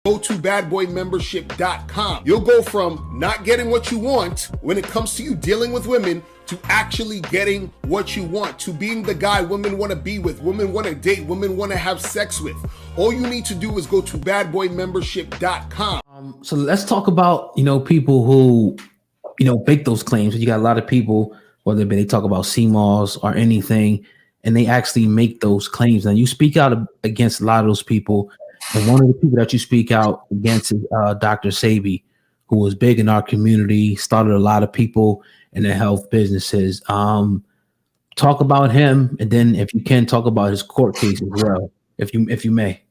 Go to badboymembership.com. You'll go from not getting what you want when it comes to you dealing with women to actually getting what you want, to being the guy women want to be with, women want to date, women want to have sex with. All you need to do is go to badboymembership.com. So let's talk about, people who, make those claims. You got a lot of people, whether they talk about CMOS or anything, and they actually make those claims. And you speak out against a lot of those people. And one of the people that you speak out against is Dr. Sebi, who was big in our community, started a lot of people in the health businesses. Talk about him, and then if you can, talk about his court case as well, if you may.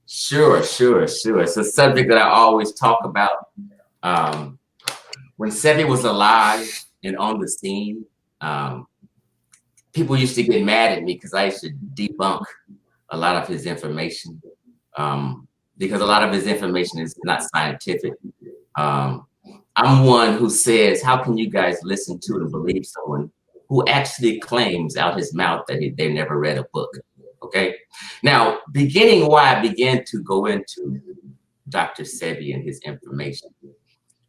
Sure. It's a subject that I always talk about. When Sebi was alive and on the scene, people used to get mad at me because I used to debunk a lot of his information, because a lot of his information is not scientific. I'm one who says, how can you guys listen to and believe someone who actually claims out his mouth that they never read a book? Okay. Now, beginning why I began to go into Dr. Sebi and his information,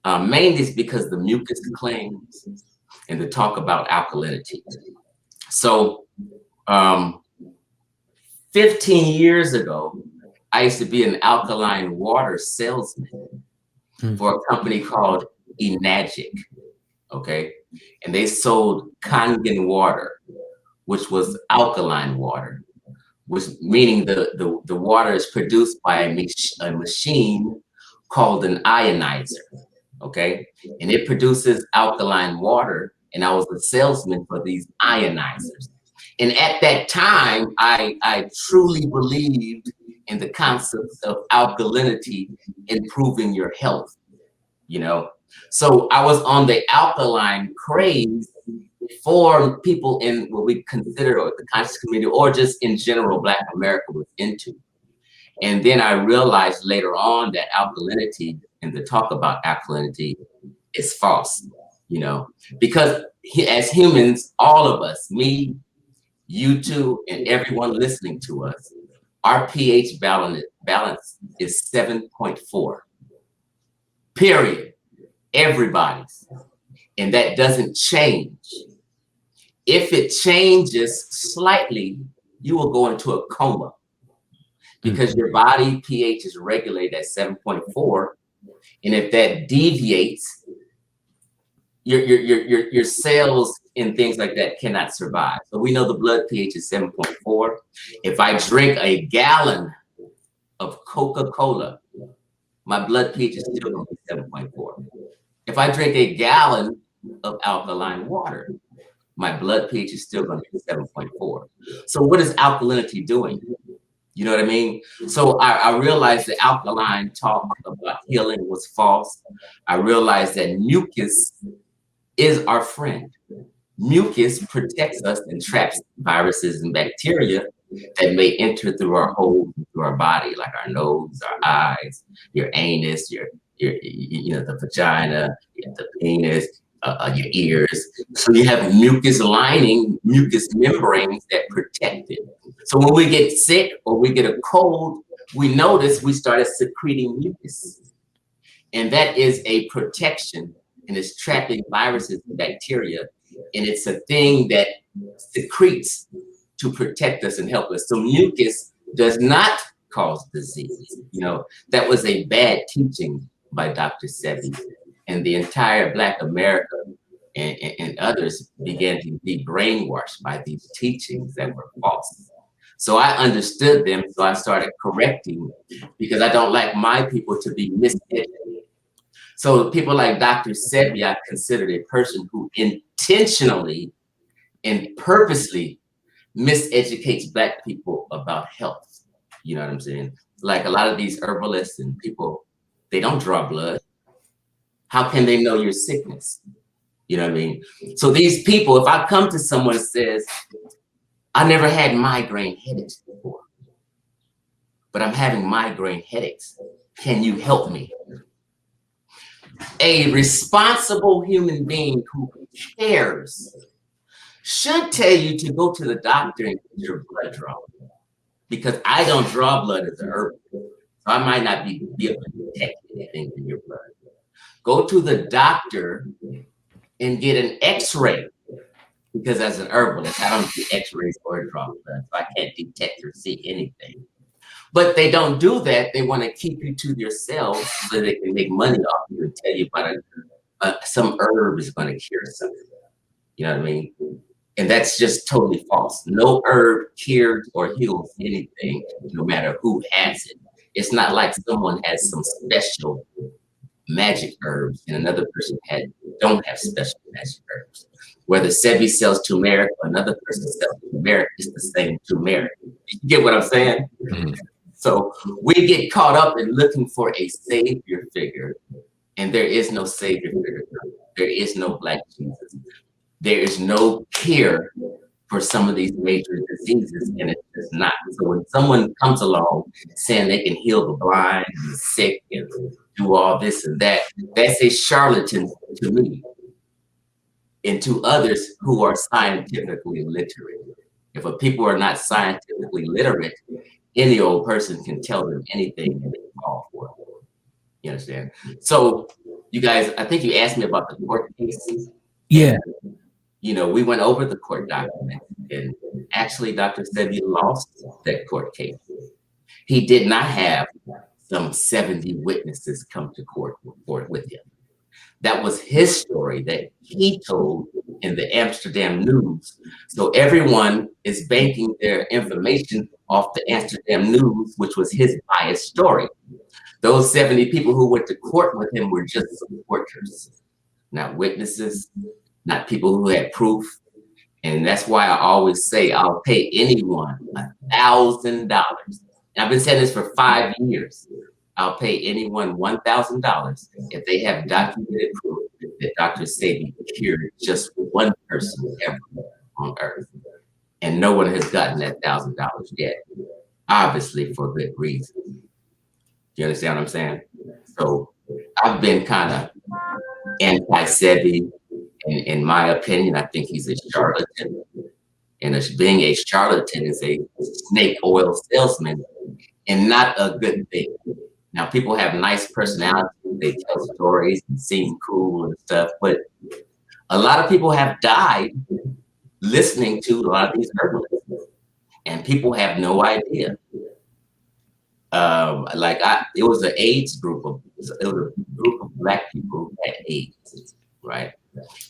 mainly is because the mucus claims and the talk about alkalinity. So 15 years ago, I used to be an alkaline water salesman for a company called Enagic, okay? And they sold Kangen water, which was alkaline water, which meaning the water is produced by a machine called an ionizer, okay? And it produces alkaline water, and I was a salesman for these ionizers. And at that time, I truly believed in the concept of alkalinity improving your health, So I was on the alkaline craze for people in what we consider the conscious community, or just in general, Black America was into. And then I realized later on that alkalinity and the talk about alkalinity is false, because as humans, all of us, me, you two, and everyone listening to us, our pH balance is 7.4, period. Everybody's. And that doesn't change. If it changes slightly, you will go into a coma, because your body pH is regulated at 7.4. And if that deviates, your cells and things like that cannot survive. So we know the blood pH is 7.4. If I drink a gallon of Coca-Cola, my blood pH is still going to be 7.4. If I drink a gallon of alkaline water, my blood pH is still going to be 7.4. So what is alkalinity doing? You know what I mean? So I realized the alkaline talk about healing was false. I realized that mucus is our friend. Mucus protects us and traps viruses and bacteria that may enter through our holes, through our body, like our nose, our eyes, your anus, your the vagina, the penis, your ears. So you have mucus lining, mucus membranes that protect it. So when we get sick or we get a cold, we notice we started secreting mucus. And that is a protection, and it's trapping viruses and bacteria. And it's a thing that secretes to protect us and help us. So mucus does not cause disease. That was a bad teaching by Dr. Sebi. And the entire Black America and others began to be brainwashed by these teachings that were false. So I understood them, so I started correcting, because I don't like my people to be miseducated. So people like Dr. Sebi, I considered a person who intentionally and purposely miseducates Black people about health. You know what I'm saying? Like a lot of these herbalists and people, they don't draw blood. How can they know your sickness? You know what I mean? So these people, if I come to someone and says, I never had migraine headaches before, but I'm having migraine headaches. Can you help me? A responsible human being who cares should tell you to go to the doctor and get your blood drawn, because I don't draw blood as a herbalist. So I might not be able to detect anything in your blood. Go to the doctor and get an x-ray, because as an herbalist, I don't do x-rays or draw blood, so I can't detect or see anything. But they don't do that. They want to keep you to yourselves so they can make money off you and tell you about some herb is going to cure something. You know what I mean? And that's just totally false. No herb cures or heals anything, no matter who has it. It's not like someone has some special magic herbs and another person don't have special magic herbs. Whether Sebi sells turmeric or another person sells turmeric, it's the same turmeric. You get what I'm saying? Mm-hmm. So we get caught up in looking for a savior figure, and there is no savior figure. There is no Black Jesus. There is no cure for some of these major diseases, and it's just not. So when someone comes along saying they can heal the blind and the sick and do all this and that, that's a charlatan to me and to others who are scientifically literate. If people are not scientifically literate, any old person can tell them anything and they can fall for it. You understand? So you guys, I think you asked me about the court cases. Yeah. You know, we went over the court documents, and actually Dr. Sebi lost that court case. He did not have some 70 witnesses come to court with him. That was his story that he told in the Amsterdam News. So everyone is banking their information off the Amsterdam News, which was his biased story. Those 70 people who went to court with him were just supporters, not witnesses, not people who had proof. And that's why I always say I'll pay anyone $1,000. I've been saying this for 5 years. I'll pay anyone $1,000 if they have documented proof that Dr. Sebi cured just one person ever on earth. And no one has gotten that $1,000 yet, obviously for good reason. Do you understand what I'm saying? So I've been kind of anti-Sebi. In my opinion, I think he's a charlatan. And being a charlatan is a snake oil salesman and not a good thing. Now, people have nice personalities. They tell stories and seem cool and stuff. But a lot of people have died listening to a lot of these herbalists. And people have no idea. It was an AIDS group of Black people who had AIDS, right?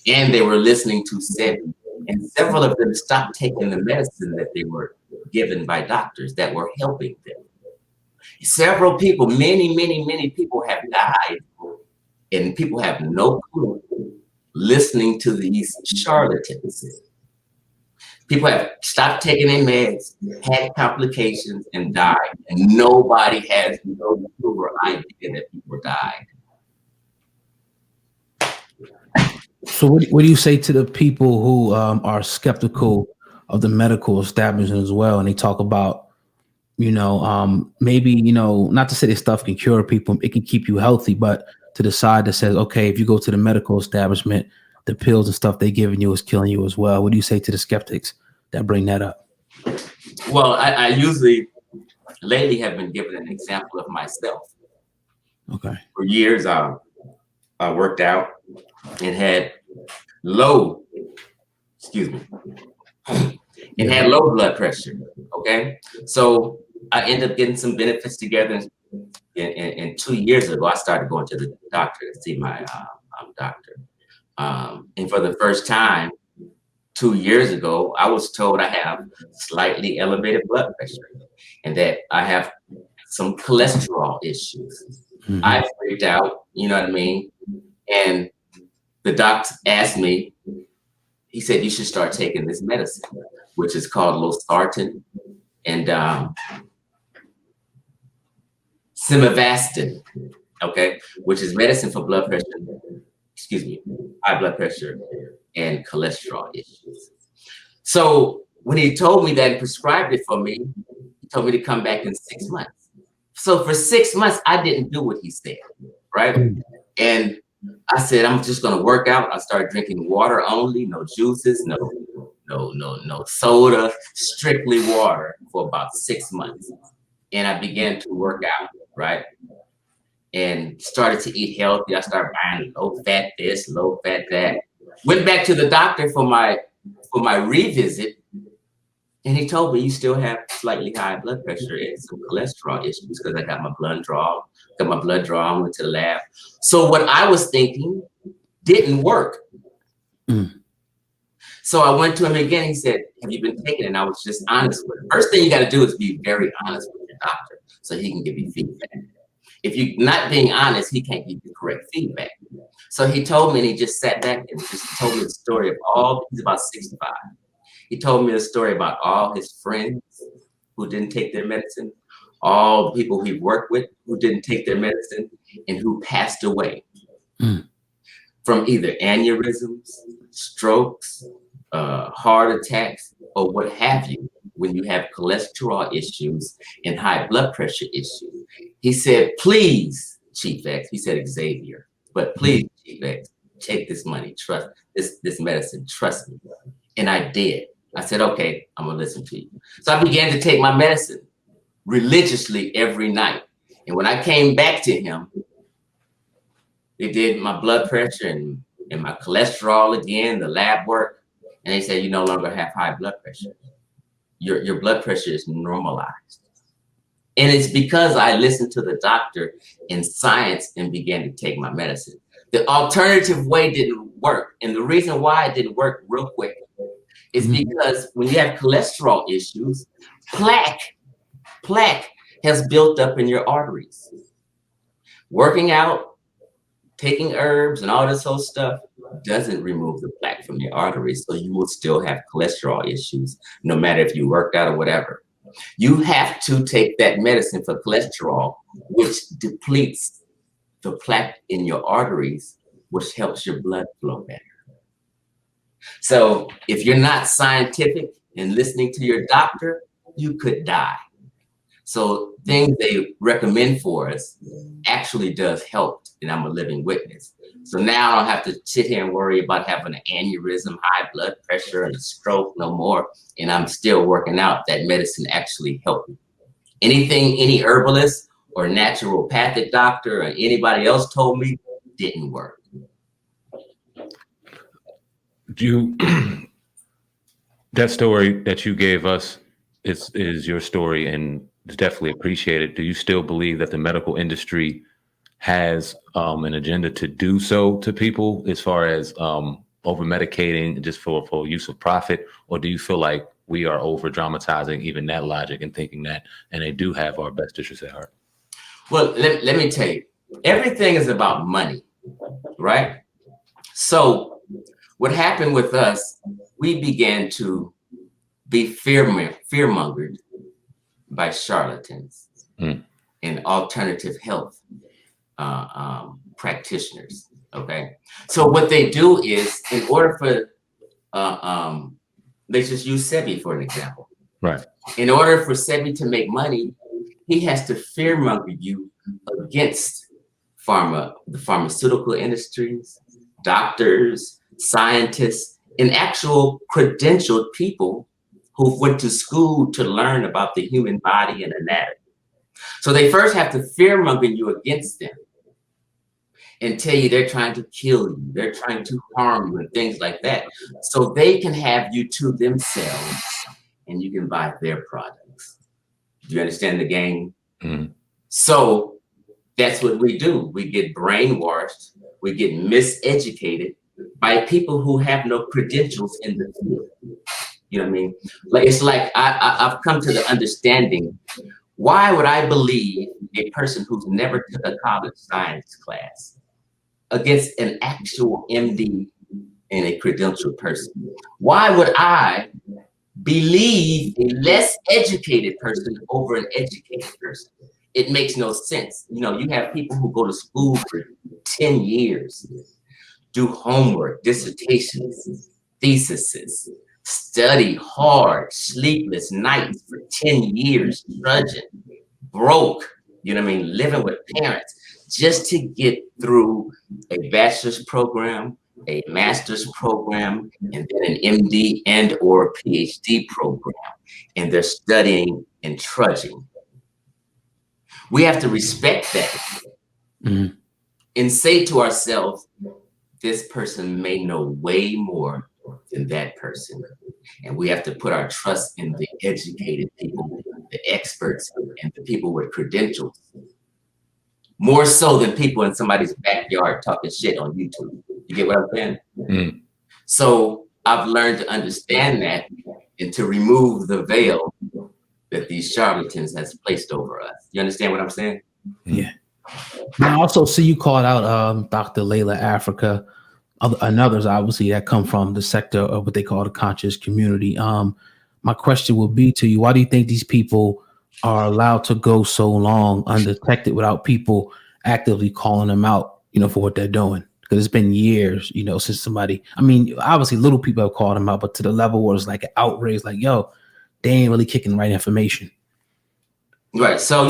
And they were listening to Sebi, and several of them stopped taking the medicine that they were given by doctors that were helping them. Several people, many people have died, and people have no clue listening to these charlatans. People have stopped taking their meds, had complications, and died, and nobody has no clue or idea that people died. So what do you say to the people who are skeptical of the medical establishment as well? And they talk about, maybe, not to say this stuff can cure people, it can keep you healthy, but to the side that says, okay, if you go to the medical establishment, the pills and stuff they're giving you is killing you as well. What do you say to the skeptics that bring that up? Well, I usually lately have been given an example of myself. Okay. For years, I worked out and had low blood pressure. Okay, so I ended up getting some benefits together. And 2 years ago, I started going to the doctor to see my doctor. And for the first time 2 years ago, I was told I have slightly elevated blood pressure and that I have some cholesterol issues. Mm-hmm. I freaked out, you know what I mean? And the doctor asked me, he said, you should start taking this medicine, which is called losartan and simvastatin, okay, which is medicine for blood pressure, high blood pressure and cholesterol issues. So when he told me that and prescribed it for me, he told me to come back in 6 months. So for 6 months, I didn't do what he said, right? And I said, I'm just going to work out. I started drinking water only, no juices, no soda, strictly water for about 6 months. And I began to work out. right? And started to eat healthy. I started buying low fat this, low fat that. Went back to the doctor for my revisit, and he told me you still have slightly high blood pressure and some cholesterol issues because I got my blood drawn. Went to the lab. So what I was thinking didn't work. So I went to him again. He said, "Have you been taking it?" And I was just honest with him. First thing you got to do is be very honest with your doctor so he can give you feedback. If you're not being honest, he can't give you correct feedback. So he told me, and he just sat back and just told me the story of he's about 65. He told me a story about all his friends who didn't take their medicine, all the people he worked with who didn't take their medicine, and who passed away from either aneurysms, strokes, heart attacks, or what have you, when you have cholesterol issues and high blood pressure issues. He said, "Please, Chief X," he said Xavier, but please, Chief X, take this money, trust this medicine, trust me. And I did. I said, "Okay, I'm gonna listen to you." So I began to take my medicine religiously every night. And when I came back to him, they did my blood pressure and my cholesterol again, the lab work, and they said, "You no longer have high blood pressure. Your blood pressure is normalized." And it's because I listened to the doctor in science and began to take my medicine. The alternative way didn't work. And the reason why it didn't work real quick is because when you have cholesterol issues, plaque has built up in your arteries. Working out, taking herbs and all this whole stuff doesn't remove the plaque from your arteries. So you will still have cholesterol issues, no matter if you worked out or whatever. You have to take that medicine for cholesterol, which depletes the plaque in your arteries, which helps your blood flow better. So if you're not scientific and listening to your doctor, you could die. So things they recommend for us actually does help, and I'm a living witness. So now I don't have to sit here and worry about having an aneurysm, high blood pressure, and a stroke no more. And I'm still working out. That medicine actually helped me. Anything any herbalist or naturopathic doctor or anybody else told me didn't work. That story that you gave us is your story and it's definitely appreciated. Do you still believe that the medical industry has an agenda to do so to people as far as over medicating just for use of profit? Or do you feel like we are over dramatizing even that logic and thinking that, and they do have our best interests at heart? Well, let me tell you, everything is about money, right? So what happened with us, we began to be fear-mongered by charlatans and alternative health practitioners, okay? So what they do is, in order for, they just use Sebi for an example. Right. In order for Sebi to make money, he has to fearmonger you against the pharmaceutical industries, doctors, scientists, and actual credentialed people who went to school to learn about the human body and anatomy. So they first have to fearmonger you against them and tell you they're trying to kill you, they're trying to harm you, and things like that. So they can have you to themselves and you can buy their products. Do you understand the game? Mm-hmm. So that's what we do. We get brainwashed, we get miseducated by people who have no credentials in the field. You know what I mean? Like, it's like I've come to the understanding, why would I believe a person who's never took a college science class against an actual MD and a credentialed person? Why would I believe a less educated person over an educated person? It makes no sense. You know, you have people who go to school for 10 years, do homework, dissertations, theses, study hard, sleepless nights for 10 years, trudging, broke, you know what I mean, living with parents, just to get through a bachelor's program, a master's program, and then an MD and or PhD program. And they're studying and trudging. We have to respect that and say to ourselves, this person may know way more than that person. And we have to put our trust in the educated people, the experts, and the people with credentials. More so than people in somebody's backyard talking shit on YouTube. You get what I'm saying? Mm. So I've learned to understand that and to remove the veil that these charlatans has placed over us. You understand what I'm saying? Yeah. Now, I also see you called out Dr. Layla Africa and others, obviously, that come from the sector of what they call the conscious community. My question would be to you, why do you think these people are allowed to go so long undetected without people actively calling them out, for what they're doing? Because it's been years, since somebody, I mean, obviously little people have called them out, but to the level where it's like an outrage, like, yo, they ain't really kicking the right information. Right. So,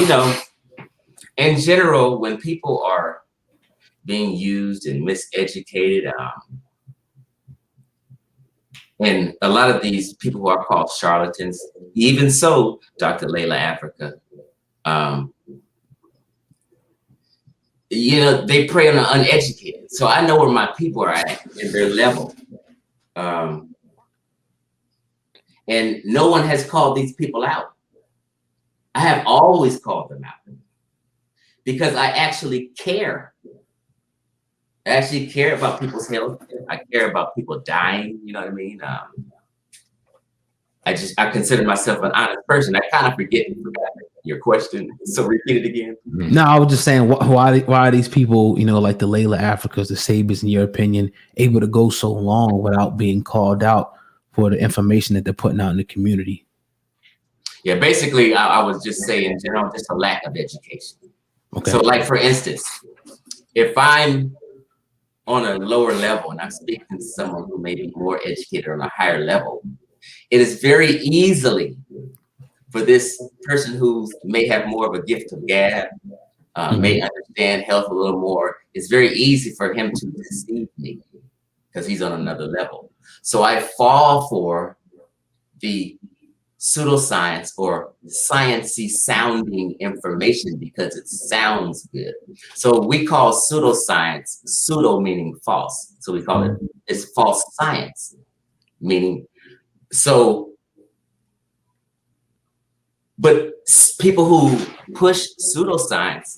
in general, when people are being used and miseducated, and a lot of these people who are called charlatans, even so, Dr. Layla Africa, they prey on the uneducated. So I know where my people are at in their level. And no one has called these people out. I have always called them out because I actually care. I actually care about people's health. I care about people dying. You know what I mean? I consider myself an honest person. I kind of forgot your question. So repeat it again. No, I was just saying, why are these people, like the Layla Africas, the Sabis, in your opinion, able to go so long without being called out for the information that they're putting out in the community? Yeah, basically, I was just saying, just a lack of education. Okay. So, like, for instance, if I'm on a lower level and I'm speaking to someone who may be more educated on a higher level, it is very easily for this person who may have more of a gift of gab, may understand health a little more, it's very easy for him to deceive me because he's on another level. So I fall for the pseudoscience or sciencey sounding information because it sounds good. So we call pseudoscience, pseudo meaning false. So we call it's false science, meaning but people who push pseudoscience,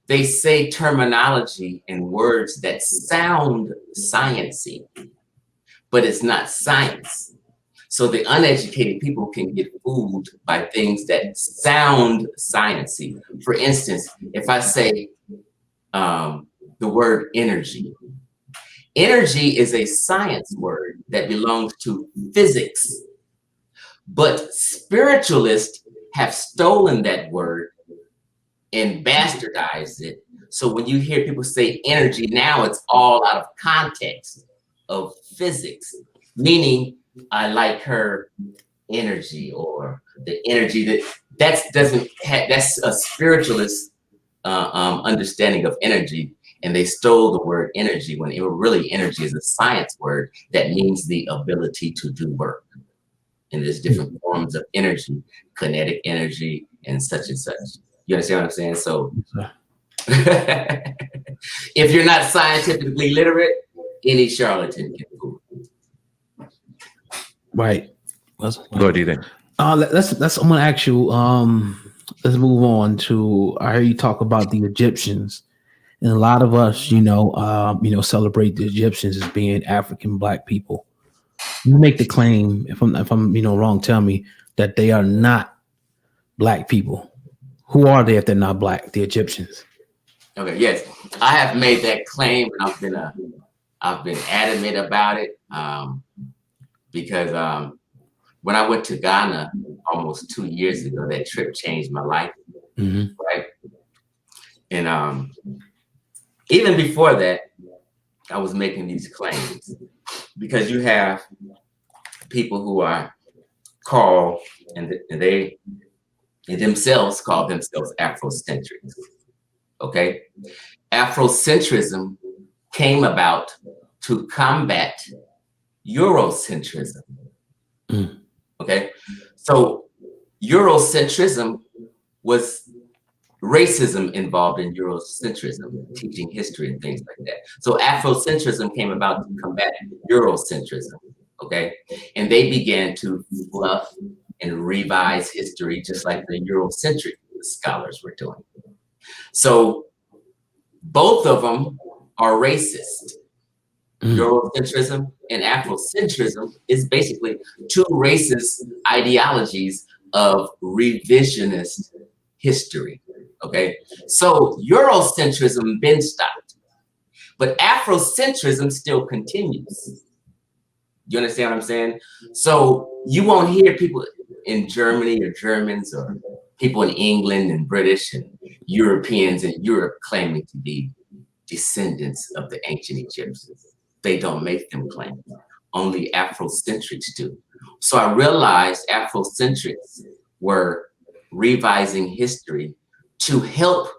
they say terminology and words that sound sciencey, but it's not science. So the uneducated people can get fooled by things that sound sciencey. For instance, if I say the word energy, energy is a science word that belongs to physics, but spiritualists have stolen that word and bastardized it. So when you hear people say energy now, it's all out of context of physics, meaning I like her energy or the energy that's a spiritualist understanding of energy, and they stole the word energy when it really energy is a science word that means the ability to do work. And there's different forms of energy, kinetic energy and such. You understand what I'm saying? So if you're not scientifically literate, any charlatan can fool. Right. What do you think? I'm gonna ask you. Let's move on to. I hear you talk about the Egyptians, and a lot of us, celebrate the Egyptians as being African Black people. You make the claim, if I'm wrong, tell me, that they are not Black people. Who are they if they're not Black? The Egyptians. Okay. Yes, I have made that claim, and I've been adamant about it. Because when I went to Ghana almost 2 years ago, that trip changed my life, right? And even before that, I was making these claims because you have people who are called, and they themselves call themselves Afrocentrics, okay? Afrocentrism came about to combat Eurocentrism. Okay, so Eurocentrism was racism involved in Eurocentrism, teaching history and things like that. So Afrocentrism came about to combat Eurocentrism, okay? And they began to fluff and revise history just like the Eurocentric scholars were doing. So both of them are racist. Eurocentrism and Afrocentrism is basically two racist ideologies of revisionist history, okay? So Eurocentrism been stopped, but Afrocentrism still continues. You understand what I'm saying? So you won't hear people in Germany or Germans or people in England and British and Europeans in Europe claiming to be descendants of the ancient Egyptians. They don't make them claim. Only Afrocentrics do. So I realized Afrocentrics were revising history to help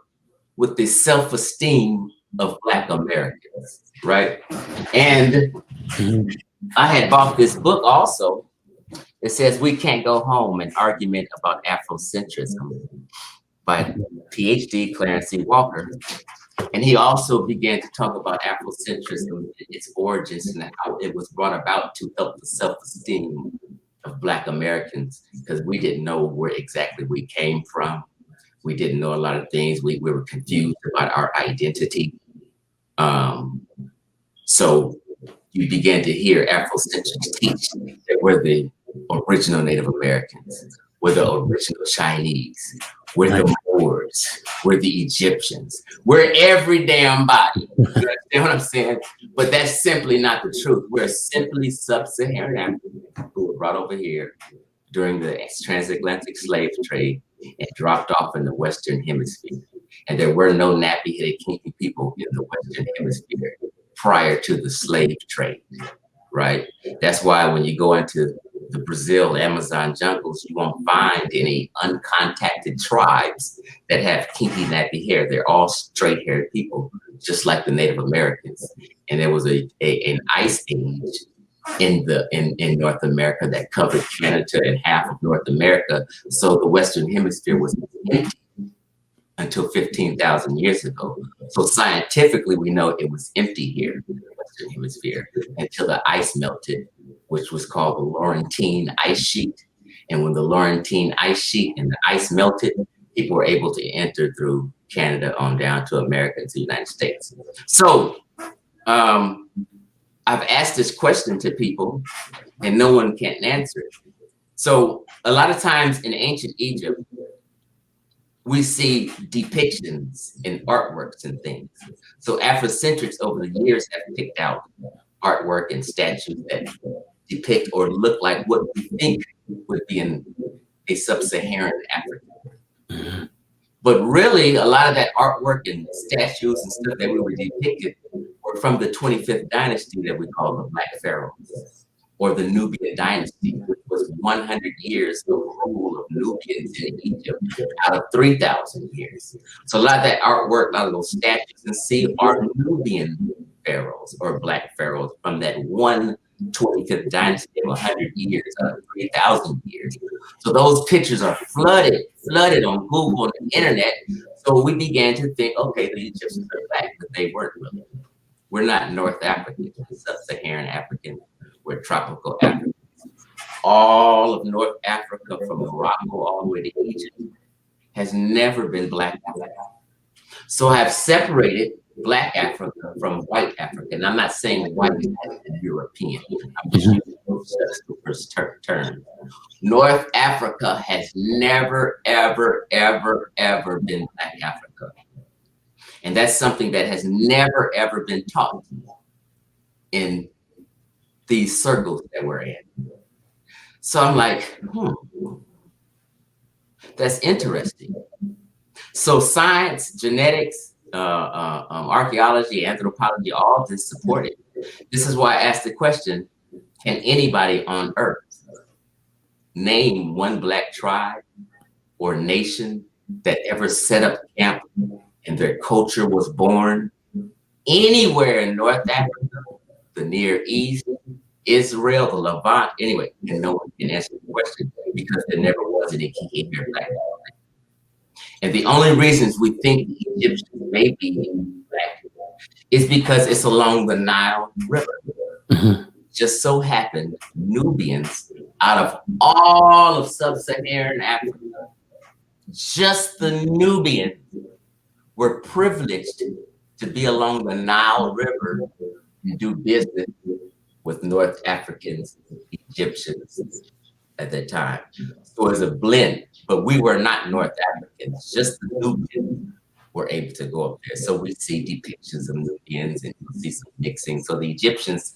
with the self-esteem of Black Americans, right? And I had bought this book also. It says We Can't Go Home, an argument about Afrocentrism by PhD Clarence C. Walker. And he also began to talk about Afrocentrism, its origins, and how it was brought about to help the self-esteem of Black Americans, because we didn't know where exactly we came from. We didn't know a lot of things. We were confused about our identity. So you began to hear Afrocentrics teach that we're the original Native Americans, we're the original Chinese, we're the Moors, we're the Egyptians, we're every damn body. You understand what I'm saying? But that's simply not the truth. We're simply sub-Saharan Africans who were brought over here during the transatlantic slave trade and dropped off in the Western Hemisphere. And there were no nappy-headed kinky people in the Western Hemisphere prior to the slave trade, right? That's why when you go into the Brazil Amazon jungles, you won't find any uncontacted tribes that have kinky nappy hair. They're all straight-haired people, just like the Native Americans. And there was an ice age in North America that covered Canada and half of North America. So the Western Hemisphere was empty until 15,000 years ago. So scientifically, we know it was empty here in the Western Hemisphere until the ice melted, which was called the Laurentine ice sheet. And when the Laurentine ice sheet and the ice melted, people were able to enter through Canada on down to America, to the United States. So I've asked this question to people and no one can answer it. So a lot of times in ancient Egypt, we see depictions in artworks and things. So Afrocentrics over the years have picked out artwork and statues that depict or look like what we think would be in a sub-Saharan Africa. But really, a lot of that artwork and statues and stuff that we were depicted were from the 25th dynasty that we call the Black Pharaohs, or the Nubian dynasty, which was 100 years of rule of Nubians in Egypt out of 3,000 years. So a lot of that artwork, a lot of those statues and see are Nubian pharaohs or Black pharaohs from that 25th dynasty of 100 years out of 3,000 years. So those pictures are flooded on Google and the internet. So we began to think, okay, the Egyptians are Black, but they weren't really. We're not North African, sub-Saharan African. We're tropical Africans. All of North Africa, from Morocco all the way to Egypt, has never been Black Africa. So I've separated Black Africa from white Africa. And I'm not saying white and European. I'm just using those first terms. North Africa has never, ever, ever, ever been Black Africa. And that's something that has never, ever been taught in these circles that we're in. So I'm like, that's interesting. So science, genetics, archaeology, anthropology, all this supported. This is why I asked the question, can anybody on earth name one Black tribe or nation that ever set up camp and their culture was born anywhere in North Africa, the Near East, Israel, the Levant, anyway, and no one can answer the question because there never was any Black. And the only reasons we think the Egyptians may be black is because it's along the Nile River. Just so happened, Nubians, out of all of sub-Saharan Africa, just the Nubians were privileged to be along the Nile River and do business with North Africans, Egyptians at that time. So it was a blend, but we were not North Africans, just the Nubians were able to go up there. So we see depictions of Nubians and we see some mixing. So the Egyptians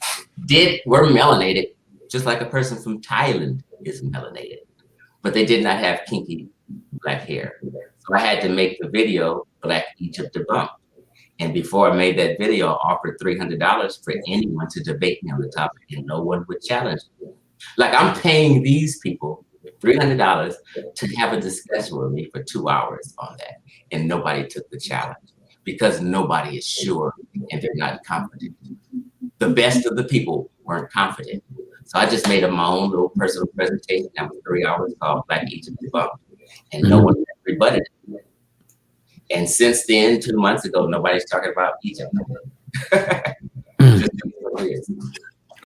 were melanated, just like a person from Thailand is melanated, but they did not have kinky black hair. So I had to make the video Black Egypt Debunked. And before I made that video, I offered $300 for anyone to debate me on the topic, and no one would challenge me. Like, I'm paying these people $300 to have a discussion with me for 2 hours on that. And nobody took the challenge because nobody is sure and they're not confident. The best of the people weren't confident. So I just made my own little personal presentation that was 3 hours called Black Egypt Debunked. And no one rebutted it. And since then, 2 months ago, nobody's talking about Egypt. Just